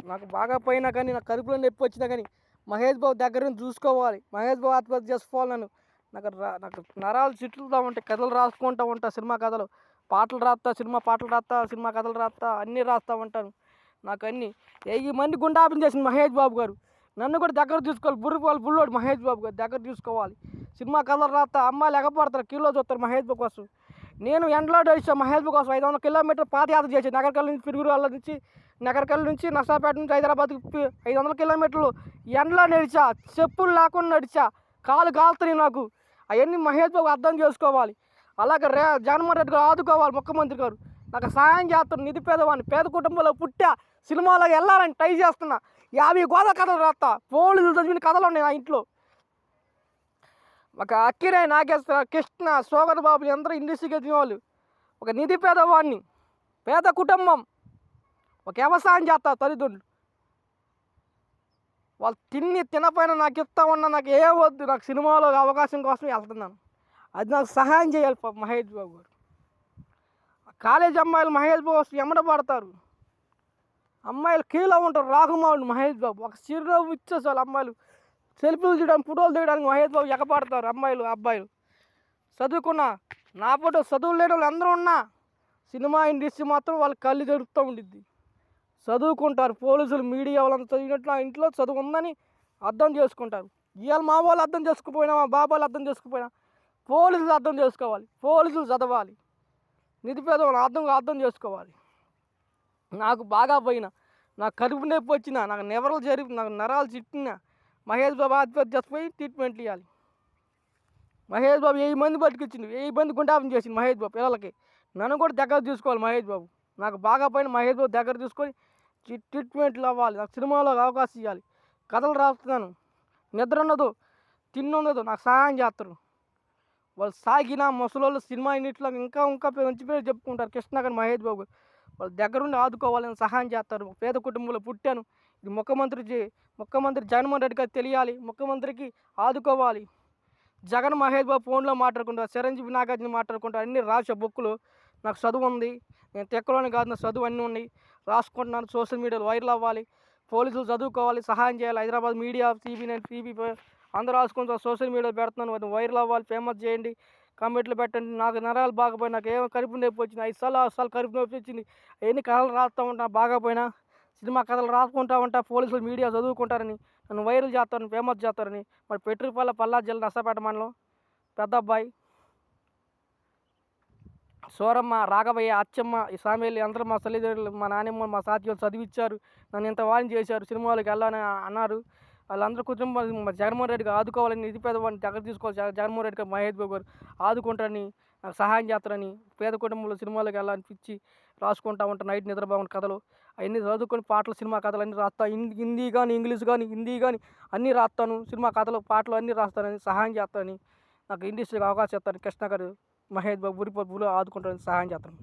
నాకు బాగా పోయినా కానీ, నాకు కడుపులో నొప్పి వచ్చినా కానీ, మహేష్ బాబు దగ్గర నుంచి చూసుకోవాలి. మహేష్ బాబు ఆత్మహత్య చేసుకోవాలి నన్ను. నాకు నరాలు చిట్లుతా ఉంటాయి. కథలు రాసుకుంటూ ఉంటా, సినిమా కథలు. పాటలు రాస్తా, సినిమా పాటలు రాస్తా, సినిమా కథలు రాస్తా, అన్నీ రాస్తా ఉంటాను. నాకు అన్నీ 1000 మంది గుండాపం చేసింది మహేష్ బాబు గారు. నన్ను కూడా దగ్గర తీసుకోవాలి. బుల్లోడు మహేష్ బాబు గారు దగ్గర తీసుకోవాలి. సినిమా కథలు రాస్తా, అమ్మాయిలు ఎగపడతారు, క్యూలో చూస్తారు మహేష్ బాబు కోసం. నేను ఎండలో నడిచా మహేష్ బాబు కోసం 500 కిలోమీటర్లు పాదయాత్ర చేశాను. నగరకల్ నుంచి పిరుగురాళ్ళ నుంచి, నగరకల్ నుంచి నర్సాపేట నుంచి హైదరాబాద్కి 500 కిలోమీటర్లు ఎండలో నడిచా, చెప్పులు లేకుండా నడిచా, కాలు కాలుతున్నాయి నాకు. అవన్నీ మహేష్ బాబు అర్థం చేసుకోవాలి. అలాగే జగన్మోహన్ రెడ్డి గారు ఆదుకోవాలి. ముఖ్యమంత్రి గారు నాకు సహాయం చేస్తారు. నిధి పేదవాడిని, పేద కుటుంబంలో పుట్టా, సినిమాలో వెళ్ళాలని ట్రై చేస్తున్నా. 50 గోదా కథలు రాస్తా, పోలీసులు చదివిన కథలు ఉన్నాయి నా ఇంట్లో. ఒక అక్కినే నాగేశ్వర, కృష్ణ, సోగర్ బాబులు అందరూ ఇండస్ట్రీకి ఎదిగిన వాళ్ళు. ఒక నిధి పేదవాడిని, పేద కుటుంబం, ఒక వ్యవసాయం చేస్తా తల్లిదండ్రులు. వాళ్ళు తినపైన నాకు ఇస్తా ఉన్నా, నాకు ఏం వద్దు, నాకు సినిమాలో అవకాశం కోసం వెళ్తున్నాను. అది నాకు సహాయం చేయాలి మహేష్ బాబు గారు. కాలేజ్ అమ్మాయిలు మహేష్ బాబు వస్తే ఎమ్మడపడతారు. అమ్మాయిలు కీలో ఉంటారు. రాకుమారుడు మహేష్ బాబు ఒక చిరునవ్వు ఇచ్చేసారు. అమ్మాయిలు సెల్ఫీలు తీయడానికి, ఫోటోలు తీయడానికి మహేష్ బాబు ఎగపడతారు. అమ్మాయిలు అబ్బాయిలు చదువుకున్నా, నా ఫోటో చదువు లేని వాళ్ళు అందరూ ఉన్నా, సినిమా ఇండస్ట్రీ మాత్రం వాళ్ళ కళ్ళు జరుపుతూ ఉండిద్ది. చదువుకుంటారు. పోలీసులు, మీడియా వాళ్ళంతా చదివినట్లు నా ఇంట్లో చదువు ఉందని అర్థం చేసుకుంటారు. ఇవాళ మా వాళ్ళు అర్థం చేసుకుపోయినా, మా బాబాలు అర్థం చేసుకుపోయినా, పోలీసులు అర్థం చేసుకోవాలి. పోలీసులు చదవాలి. నిరుపేదవాళ్ళు అర్థం చేసుకోవాలి. నాకు బాగా పోయినా, నాకు కడుపు నొప్పి వచ్చినా, నాకు నాకు నరాలు చిట్టినా, మహేష్ బాబు ఆత్మహత్య చేసిపోయి ట్రీట్మెంట్లు ఇవ్వాలి. మహేష్ బాబు 1000 మంది బతికిచ్చింది, 1000 మంది గుండాపం చేసింది మహేష్ బాబు పిల్లలకి. నన్ను కూడా దగ్గర తీసుకోవాలి మహేష్ బాబు. నాకు బాగా పోయిన మహేష్ బాబు దగ్గర తీసుకొని ట్రీట్మెంట్లు అవ్వాలి. నాకు సినిమాలో అవకాశం ఇవ్వాలి. కథలు రాస్తున్నాను, నిద్ర ఉండదు, ఉండదు, నాకు సహాయం చేస్తారు. వాళ్ళు సాగిన ముసలోళ్ళు సినిమా ఇంట్లో ఇంకా మంచి పేరు చెప్పుకుంటారు. కృష్ణ గారు, మహేష్ బాబు వాళ్ళ దగ్గరుండి ఆదుకోవాలని సహాయం చేస్తారు. పేద కుటుంబంలో పుట్టాను. ఇది ముఖ్యమంత్రి జగన్మోహన్ రెడ్డి గారికి తెలియాలి. ముఖ్యమంత్రికి ఆదుకోవాలి. జగన్, మహేష్ బాబు ఫోన్లో మాట్లాడుకుంటారు, చిరంజీవి, నాగార్జున మాట్లాడుకుంటారు. అన్నీ రాసే బుక్కులు. నాకు చదువు ఉంది, నేను తెక్కలోని కాదు, నా చదువు అన్నీ ఉన్నాయి, రాసుకుంటున్నాను. సోషల్ మీడియాలో వైరల్ అవ్వాలి. పోలీసులు చదువుకోవాలి, సహాయం చేయాలి. హైదరాబాద్ మీడియా, టీవీ అందరూ రాసుకుంటారు. సోషల్ మీడియాలో పెడుతున్నాను, అది వైరల్ అవ్వాలి. ఫేమస్ చేయండి, కామెంట్లు పెట్టండి. నాకు నరాలు బాగపోయి, నాకు ఏమో కడుపు నొప్పి వచ్చింది, 5 సార్లు 6 సార్లు కడుపు నొప్పి వచ్చింది. అవన్నీ కథలు రాస్తూ ఉంటా, బాగాపోయినా సినిమా కథలు రాసుకుంటూ ఉంటా. పోలీసులు, మీడియా చదువుకుంటారని, నన్ను వైరల్ చేస్తారని, ఫేమస్ చేస్తారని. మరి పెట్రిపల్ల, పల్నాడు జిల్లా, నర్సాపేట మండలం, పెద్ద అబ్బాయి సూరమ్మ, రాఘవయ్య, అచ్చమ్మ, ఈ సామేళ్ళు అందరూ మా తల్లిదండ్రులు, మా నాన్నమ్మ, మా సాధ్యులు చదివించారు. నన్ను ఇంత వాడిని చేశారు. సినిమాలకు వెళ్ళాలని అన్నారు. వాళ్ళందరూ కుటుంబం జగన్మోహన్ రెడ్డికి ఆదుకోవాలని, నిధి పేదవాడిని దగ్గర తీసుకోవాలి. జగన్మోహన్ రెడ్డి గారు, మహేష్ బాబు గారు ఆదుకుంటారని, నాకు సహాయం చేస్తారని, పేద కుటుంబంలో సినిమాలకు వెళ్ళాలని పిచ్చి రాసుకుంటా ఉంటాను. నైట్ నిద్రపోకుండా కథలు అవన్నీ చదువుకొని, పాటలు, సినిమా కథలు అన్నీ రాస్తా. హిందీ కానీ, ఇంగ్లీష్ కానీ, హిందీ కానీ అన్నీ రాస్తాను. సినిమా కథలు, పాటలు అన్నీ రాస్తానని, సహాయం చేస్తానని, నాకు ఇండస్ట్రీకి అవకాశం ఇస్తాను. కృష్ణ గారు, మహేష్ బాబు ఆదుకుంటారని సహాయం చేస్తాను.